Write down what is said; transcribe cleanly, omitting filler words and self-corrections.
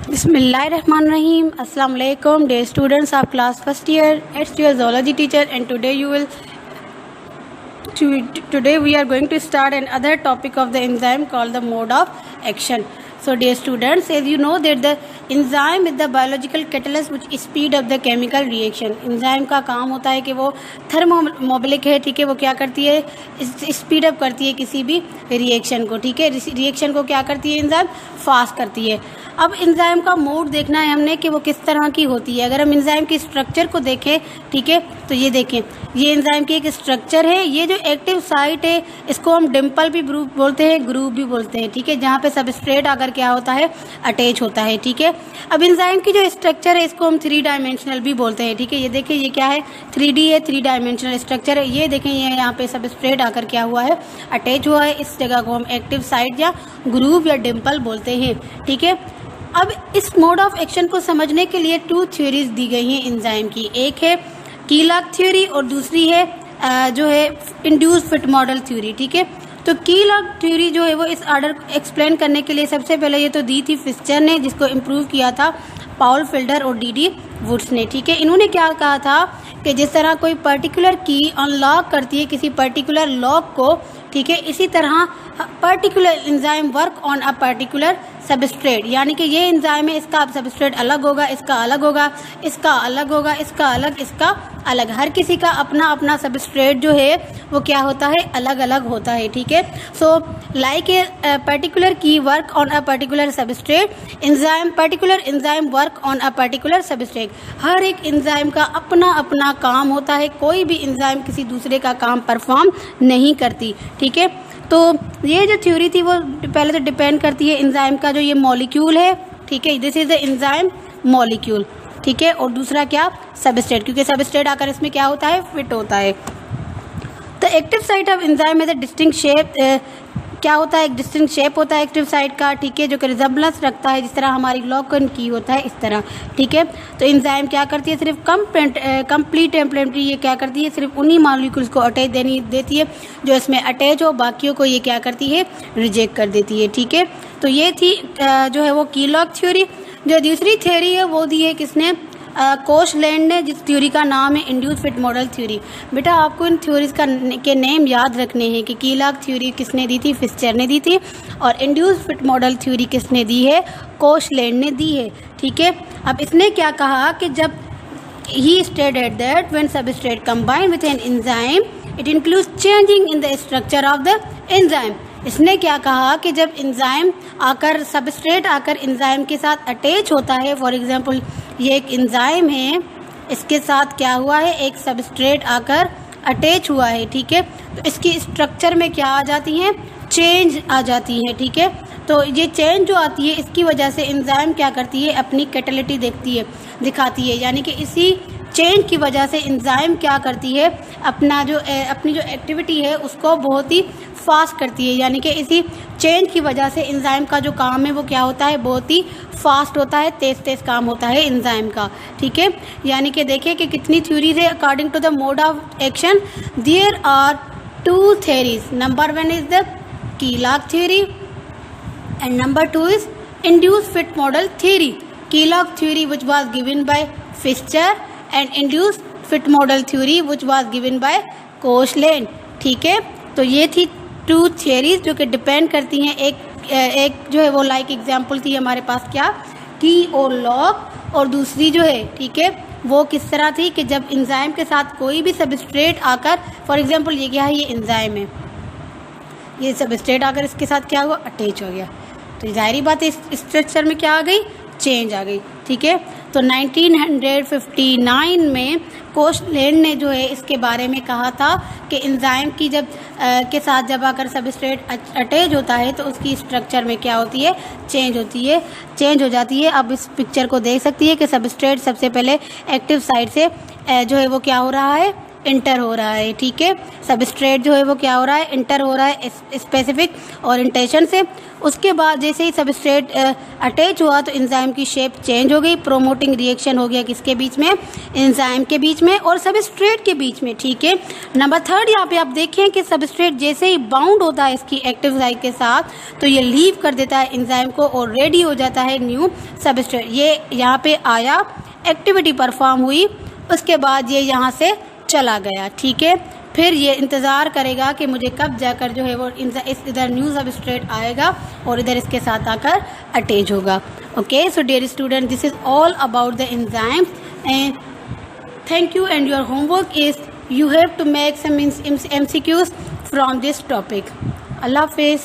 Bismillahirrahmanirrahim. Assalamu alaikum, dear students of class first year. It's your zoology teacher, and today we are going to start another topic of the enzyme called the mode of action. So, dear students, as you know that the enzyme is the biological catalyst which speed up the chemical reaction. enzyme का काम होता है कि वो थर्मोमोबिलिक है, ठीक है, वो क्या करती है, स्पीड अप करती है किसी भी रिएक्शन को, ठीक है, रिएक्शन को क्या करती है, एंजाइम फास्ट करती है। अब एंजाइम का मोड देखना है हमने कि वो किस तरह की होती है। अगर हम एंजाइम की स्ट्रक्चर को देखें, ठीक है, तो ये देखें, ये एंजाइम की एक स्ट्रक्चर है। ये जो एक्टिव साइट है इसको हम डिम्पल भी बोलते हैं, ग्रूव भी बोलते हैं, ठीक है, जहाँ पे सबस्ट्रेट आकर क्या होता है, अटैच होता है, ठीक है। अब एंजाइम की जो स्ट्रक्चर है इसको हम 3 डायमेंशनल भी बोलते हैं, ठीक है। ये देखिए, ये क्या है, 3D है, 3 डायमेंशनल स्ट्रक्चर है। ये देखें, ये यहाँ पे सबस्ट्रेट आकर क्या हुआ है, अटैच हुआ है। इस जगह को हम एक्टिव साइट या ग्रूव या डिम्पल बोलते हैं, ठीक है। अब इस मोड ऑफ एक्शन को समझने के लिए 2 थ्योरीज दी गई हैं एंजाइम की। एक है कीलॉग थ्योरी और दूसरी है जो है इंड्यूस फिट मॉडल थ्योरी, ठीक है। तो कीलॉग थ्योरी जो है वो इस ऑर्डर एक्सप्लेन करने के लिए सबसे पहले ये तो दी थी फिस्चर ने, जिसको इम्प्रूव किया था पाउल फिल्डर और D.D. वुड्स ने, ठीक है। इन्होंने क्या कहा था कि जिस तरह कोई पर्टिकुलर की अनलॉक करती है किसी पर्टिकुलर लॉक को, ठीक है, इसी तरह particular enzyme work on a particular substrate, यानी कि ये एंजाइम है, इसका सबस्ट्रेट अलग होगा, इसका अलग होगा, इसका अलग होगा, इसका अलग, इसका अलग। हर किसी का अपना अपना सबस्ट्रेट जो है वो क्या होता है, अलग अलग होता है, ठीक है। सो लाइक ए पर्टिकुलर की work on a particular substrate, enzyme particular enzyme work on a particular substrate. हर एक एंजाइम का अपना अपना काम होता है, कोई भी एंजाइम किसी दूसरे का काम परफॉर्म नहीं करती, ठीक है। तो ये जो थ्योरी थी वो पहले तो डिपेंड करती है एंजाइम का जो ये मॉलिक्यूल है, ठीक है, this is the enzyme molecule, ठीक है, और दूसरा क्या, सबस्ट्रेट, क्योंकि सबस्ट्रेट आकर इसमें क्या होता है, फिट होता है। तो active site of enzyme is a distinct shape, क्या होता है, एक डिस्टिंक्ट शेप होता है एक्टिव साइट का, ठीक है, जो कि रिजेम्बलेंस रखता है जिस तरह हमारी ग्लूकन की होता है इस तरह, ठीक है। तो एंजाइम क्या करती है, सिर्फ कंप्लीट इम्प्लीमेंट्री ये क्या करती है, सिर्फ उन्हीं मॉलिक्यूल्स को अटैच देती है जो इसमें अटैच हो, बाकियों को ये क्या करती है, रिजेक्ट कर देती है, ठीक है। तो ये थी जो है वो कीलॉग थ्योरी। जो दूसरी थ्योरी है वो दी है किसने, कोशलैंड ने, जिस थ्योरी का नाम है इंड्यूस फिट मॉडल थ्योरी। बेटा आपको इन थ्योरीज के नेम याद रखने हैं कि कीलॉग थ्योरी किसने दी थी, फिस्चर ने दी थी, और इंड्यूस फिट मॉडल थ्योरी किसने दी है, कोशलैंड ने दी है, ठीक है। अब इसने क्या कहा कि जब ही stated that when substrate combine with an enzyme it includes changing in the structure of the enzyme. इसने क्या कहा कि जब एंजाइम आकर सबस्ट्रेट आकर एंजाइम के साथ अटैच होता है, फॉर एग्जांपल ये एक एंजाइम है, इसके साथ क्या हुआ है, एक सबस्ट्रेट आकर अटैच हुआ है, ठीक है, तो इसकी स्ट्रक्चर में क्या आ जाती हैं, चेंज आ जाती हैं, ठीक है। तो ये चेंज जो आती है इसकी वजह से एंजाइम क्या करती है, अपनी कैटेलिटी दिखाती है, यानी कि इसी चेंज की वजह से एंजाइम क्या करती है, अपनी जो एक्टिविटी है उसको बहुत ही फास्ट करती है, यानी कि इसी चेंज की वजह से एंजाइम का जो काम है वो क्या होता है, बहुत ही फास्ट होता है, तेज़ काम होता है एंजाइम का, ठीक है। यानी कि देखिए कि कितनी थ्योरीज है according to the mode of action. There are 2 theories, number 1 is the key lock theory and number 2 is induced fit model theory. Key lock theory which was given by Fischer and induced fit model theory which was given by Koshland, ठीक है। तो ये थी 2 theories जो कि depend करती हैं, एक जो है वो लाइक एग्जांपल थी हमारे पास क्या, की और लॉग, और दूसरी जो है, ठीक है, वो किस तरह थी कि जब एंजाइम के साथ कोई भी सबस्ट्रेट आकर, फॉर एग्जांपल ये क्या है, ये एंजाइम है, ये सबस्ट्रेट आकर इसके साथ क्या हुआ, अटैच हो गया, तो जाहिर बात है इस स्ट्रक्चर में क्या आ गई, चेंज आ गई, ठीक है। तो 1959 में कोशलैंड ने जो है इसके बारे में कहा था कि एंजाइम की जब के साथ जब आकर सबस्ट्रेट अटैच होता है तो उसकी स्ट्रक्चर में क्या होती है, चेंज हो जाती है। अब इस पिक्चर को देख सकती है कि सबस्ट्रेट सबसे पहले एक्टिव साइट से जो है वो क्या हो रहा है, इंटर हो रहा है, ठीक है। सबस्ट्रेट जो है वो क्या हो रहा है, इंटर हो रहा है स्पेसिफिक ओरिएंटेशन से। उसके बाद जैसे ही सबस्ट्रेट अटैच हुआ तो एंजाइम की शेप चेंज हो गई, प्रोमोटिंग रिएक्शन हो गया किसके बीच में, एंजाइम के बीच में और सबस्ट्रेट के बीच में, ठीक है। नंबर 3 यहाँ पे आप देखें कि सबस्ट्रेट जैसे ही बाउंड होता है इसकी एक्टिव साइट के साथ तो ये लीव कर देता है एंजाइम को और रेडी हो जाता है न्यू सबस्ट्रेट। ये यहाँ पे आया, एक्टिविटी परफॉर्म हुई, उसके बाद ये यहाँ से चला गया, ठीक है। फिर ये इंतज़ार करेगा कि मुझे कब जाकर जो है वो इधर न्यू सबस्ट्रेट आएगा और इधर इसके साथ आकर अटैच होगा। Okay, so dear student, this is all about the enzymes and thank you. And your homework is you have to make some MCQs from this topic. Allah Hafiz.